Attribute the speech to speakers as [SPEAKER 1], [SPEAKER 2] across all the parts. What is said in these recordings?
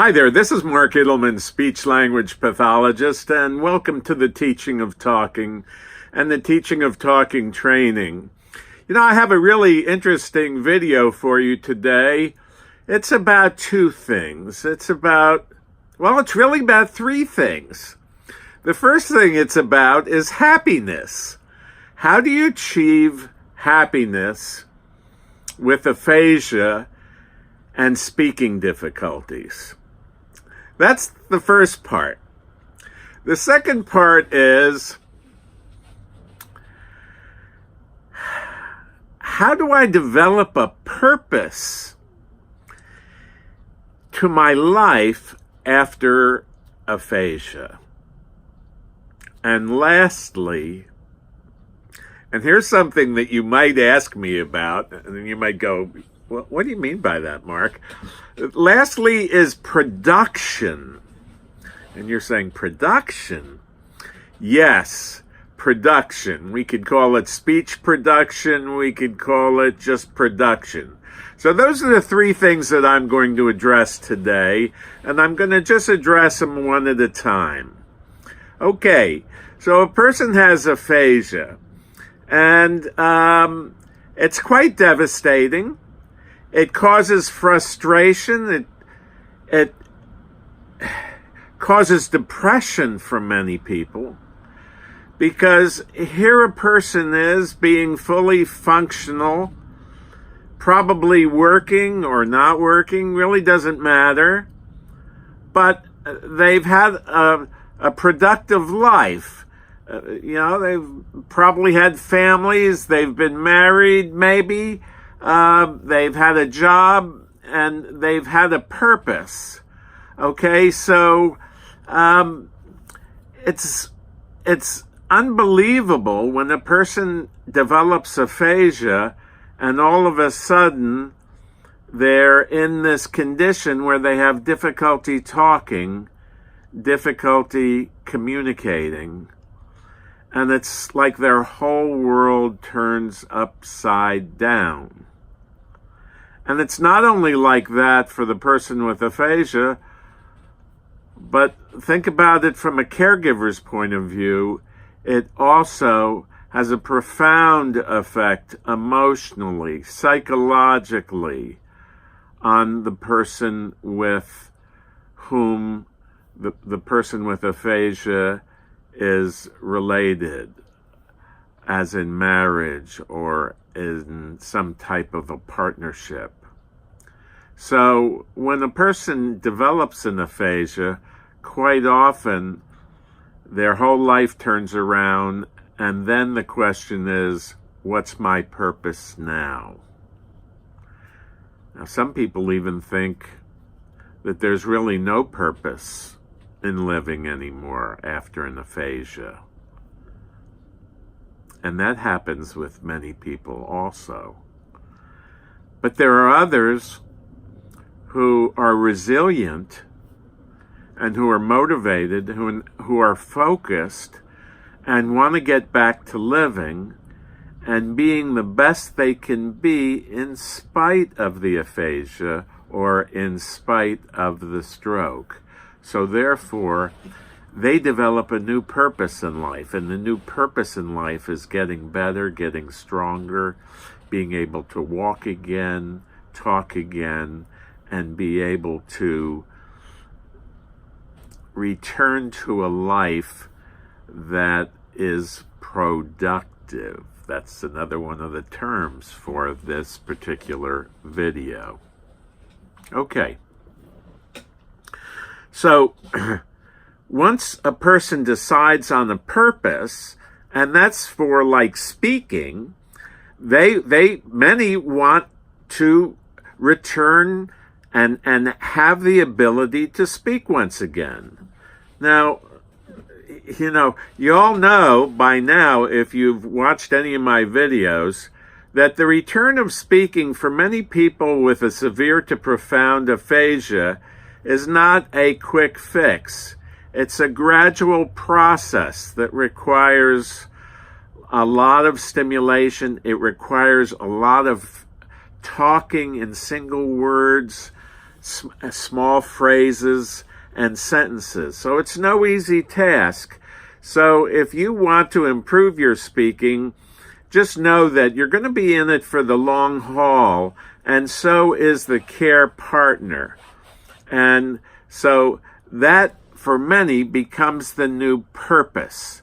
[SPEAKER 1] Hi there, this is Mark Edelman, speech-language pathologist, and welcome to the Teaching of Talking and the Teaching of Talking training. You know, I have a really interesting video for you today. It's about two things. It's really about three things. The first thing it's about is happiness. How do you achieve happiness with aphasia and speaking difficulties? That's the first part. The second part is, how do I develop a purpose to my life after aphasia? And lastly, and here's something that you might ask me about, and you might go, what do you mean by that, Mark? Lastly is production. And you're saying production? Yes, production. We could call it speech production. We could call it just production. So those are the three things that I'm going to address today, and I'm going to just address them one at a time. Okay, so a person has aphasia, and it's quite devastating. It causes frustration. It causes depression for many people, because here a person is being fully functional, probably working or not working, really doesn't matter, but they've had a productive life. They've probably had families, they've been married maybe, they've had a job, and they've had a purpose. Okay, so it's unbelievable when a person develops aphasia and all of a sudden they're in this condition where they have difficulty talking, difficulty communicating, and it's like their whole world turns upside down. And it's not only like that for the person with aphasia, but think about it from a caregiver's point of view. It also has a profound effect emotionally, psychologically, on the person with whom the person with aphasia is related, as in marriage or in some type of a partnership. So when a person develops an aphasia, quite often their whole life turns around, and then the question is, what's my purpose now? Now, some people even think that there's really no purpose in living anymore after an aphasia. And that happens with many people also. But there are others who are resilient and who are motivated, who are focused and want to get back to living and being the best they can be in spite of the aphasia or in spite of the stroke. So therefore, they develop a new purpose in life, and the new purpose in life is getting better, getting stronger, being able to walk again, talk again, and be able to return to a life that is productive. That's another one of the terms for this particular video. Okay. So, once a person decides on a purpose, and that's for like speaking, many want to return and have the ability to speak once again. Now, you all know by now, if you've watched any of my videos, that the return of speaking for many people with a severe to profound aphasia is not a quick fix. It's a gradual process that requires a lot of stimulation. It requires a lot of talking in single words, small phrases and sentences. So it's no easy task. So if you want to improve your speaking, just know that you're going to be in it for the long haul, and so is the care partner. And so that, for many, becomes the new purpose.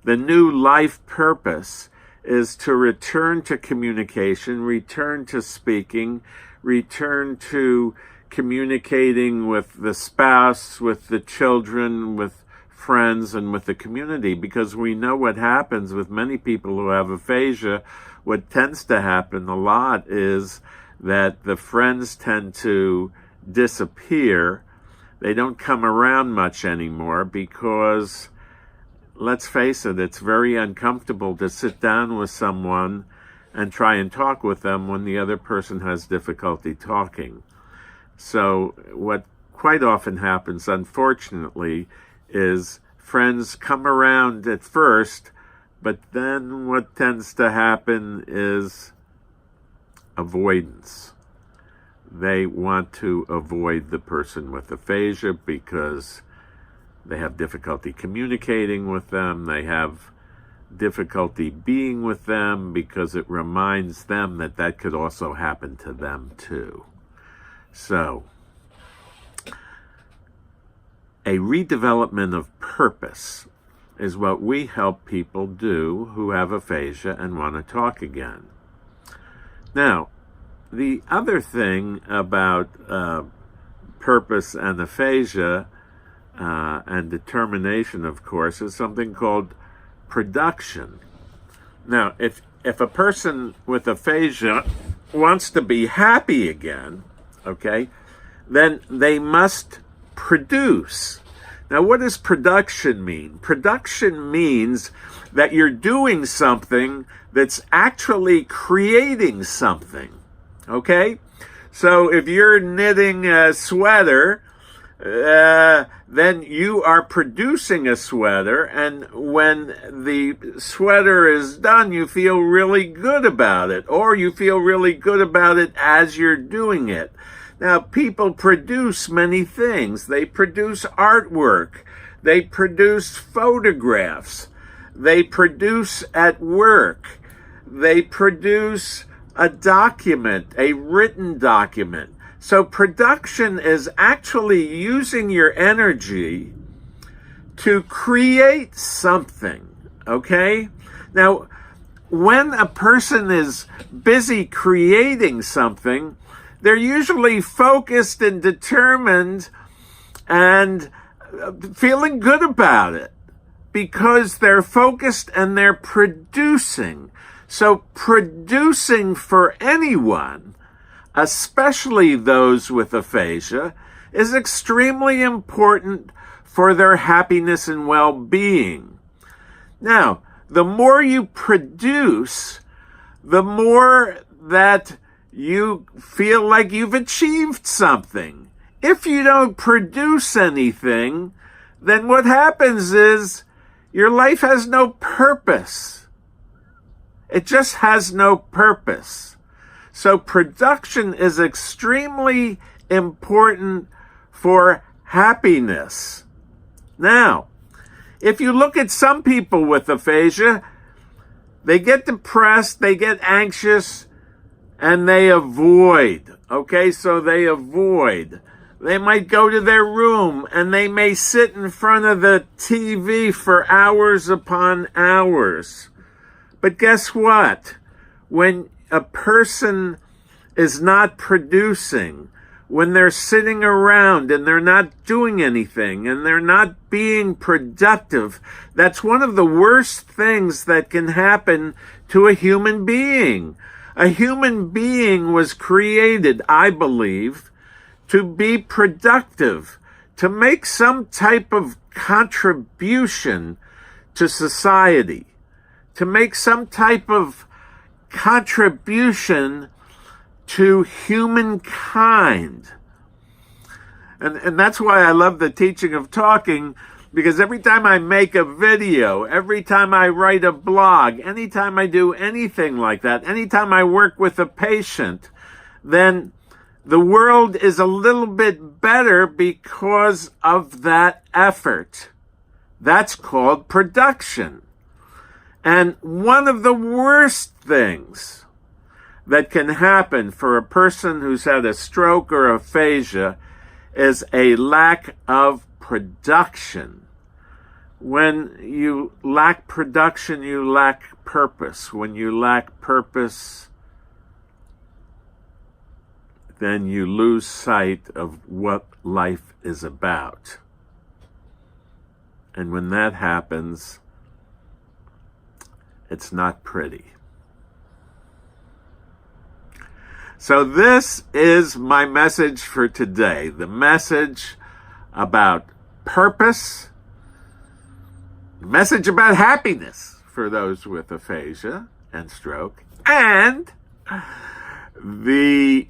[SPEAKER 1] The new life purpose is to return to communication, return to speaking, return to communicating with the spouse, with the children, with friends, and with the community, because we know what happens with many people who have aphasia. What tends to happen a lot is that the friends tend to disappear. They don't come around much anymore because, let's face it, it's very uncomfortable to sit down with someone and try and talk with them when the other person has difficulty talking. So what quite often happens, unfortunately, is friends come around at first, but then what tends to happen is avoidance. They want to avoid the person with aphasia because they have difficulty communicating with them. They have difficulty being with them because it reminds them that that could also happen to them too. So, a redevelopment of purpose is what we help people do who have aphasia and want to talk again. Now, the other thing about purpose and aphasia and determination, of course, is something called production. Now, if a person with aphasia wants to be happy again, okay, then they must produce. Now, what does production mean? Production means that you're doing something that's actually creating something, okay? So if you're knitting a sweater, then you are producing a sweater, and when the sweater is done, you feel really good about it, or you feel really good about it as you're doing it. Now, people produce many things. They produce artwork. They produce photographs. They produce at work. They produce a document, a written document. So production is actually using your energy to create something, okay? Now, when a person is busy creating something, they're usually focused and determined and feeling good about it because they're focused and they're producing. So producing for anyone, especially those with aphasia, is extremely important for their happiness and well-being. Now, the more you produce, the more that you feel like you've achieved something. If you don't produce anything, then what happens is your life has no purpose. It just has no purpose. So production is extremely important for happiness. Now, if you look at some people with aphasia, they get depressed, they get anxious, and they avoid. Okay, so they avoid. They might go to their room and they may sit in front of the TV for hours upon hours. But guess what? When a person is not producing, when they're sitting around and they're not doing anything and they're not being productive, that's one of the worst things that can happen to a human being. A human being was created, I believe, to be productive, to make some type of contribution to society, to make some type of contribution to humankind. And that's why I love the teaching of talking, because every time I make a video, every time I write a blog, anytime I do anything like that, anytime I work with a patient, then the world is a little bit better because of that effort. That's called production. And one of the worst things that can happen for a person who's had a stroke or aphasia is a lack of production. When you lack production, you lack purpose. When you lack purpose, then you lose sight of what life is about. And when that happens, it's not pretty. So this is my message for today. The message about purpose, the message about happiness for those with aphasia and stroke, and the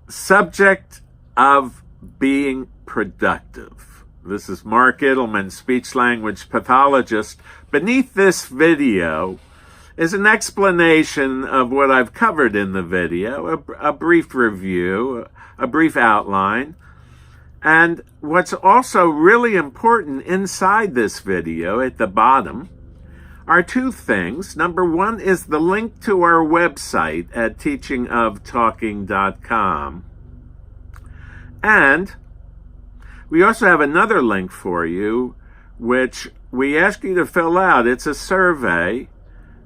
[SPEAKER 1] subject of being productive. This is Mark Ittleman, speech-language pathologist. Beneath this video is an explanation of what I've covered in the video, a brief review, a brief outline. And what's also really important inside this video at the bottom are two things. Number one is the link to our website at teachingoftalking.com. And we also have another link for you, which we ask you to fill out. It's a survey,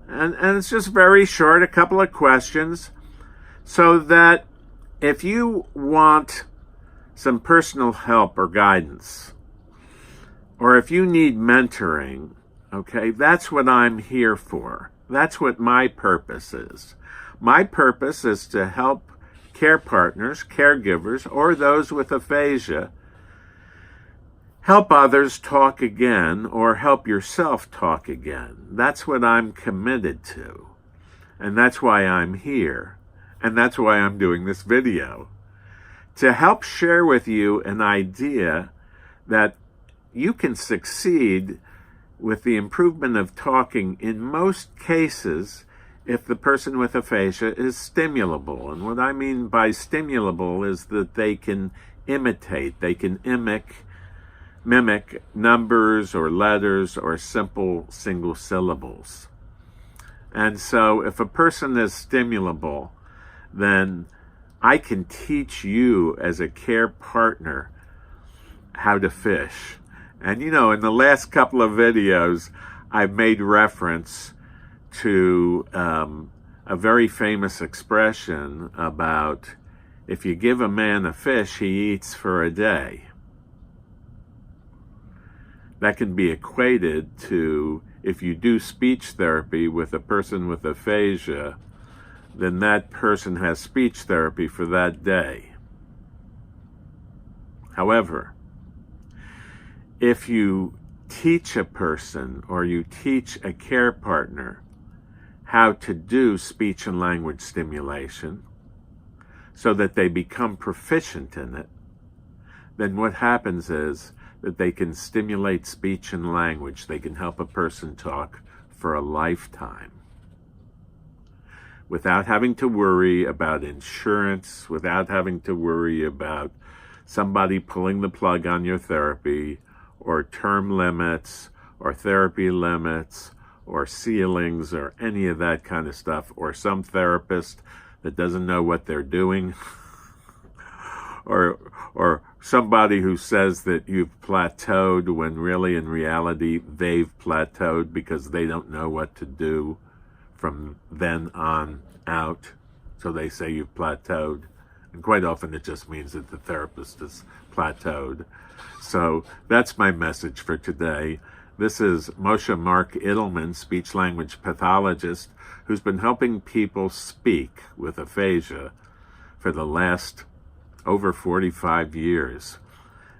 [SPEAKER 1] and it's just very short, a couple of questions, so that if you want some personal help or guidance, or if you need mentoring, okay, that's what I'm here for. That's what my purpose is. My purpose is to help care partners, caregivers, or those with aphasia help others talk again, or help yourself talk again. That's what I'm committed to. And that's why I'm here. And that's why I'm doing this video. To help share with you an idea that you can succeed with the improvement of talking in most cases if the person with aphasia is stimulable. And what I mean by stimulable is that they can imitate, they can mimic numbers or letters or simple single syllables. And so if a person is stimulable, then I can teach you as a care partner how to fish. And you know, in the last couple of videos, I've made reference to a very famous expression about if you give a man a fish, he eats for a day. That can be equated to if you do speech therapy with a person with aphasia, then that person has speech therapy for that day. However, if you teach a person or you teach a care partner how to do speech and language stimulation so that they become proficient in it, then what happens is that they can stimulate speech and language. They can help a person talk for a lifetime without having to worry about insurance, without having to worry about somebody pulling the plug on your therapy, or term limits, or therapy limits, or ceilings, or any of that kind of stuff, or some therapist that doesn't know what they're doing, or somebody who says that you've plateaued when really in reality they've plateaued because they don't know what to do from then on out. So they say you've plateaued. And quite often it just means that the therapist is plateaued. So that's my message for today. This is Moshe Mark Ittleman, speech-language pathologist, who's been helping people speak with aphasia for the last over 45 years.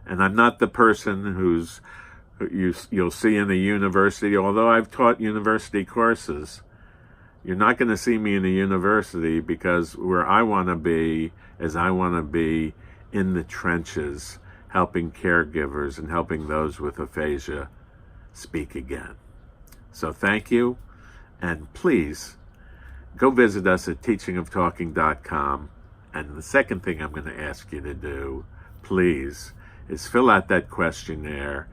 [SPEAKER 1] And I'm not the person who's you'll see in a university, although I've taught university courses. You're not going to see me in a university, because where I want to be is I want to be in the trenches, helping caregivers and helping those with aphasia speak again. So thank you, and please go visit us at teachingoftalking.com And the second thing I'm going to ask you to do, please, is fill out that questionnaire,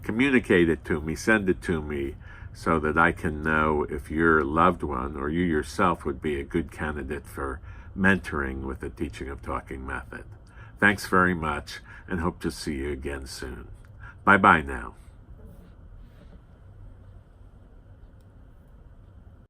[SPEAKER 1] communicate it to me, send it to me, so that I can know if your loved one or you yourself would be a good candidate for mentoring with the Teaching of Talking method. Thanks very much, and hope to see you again soon. Bye-bye now.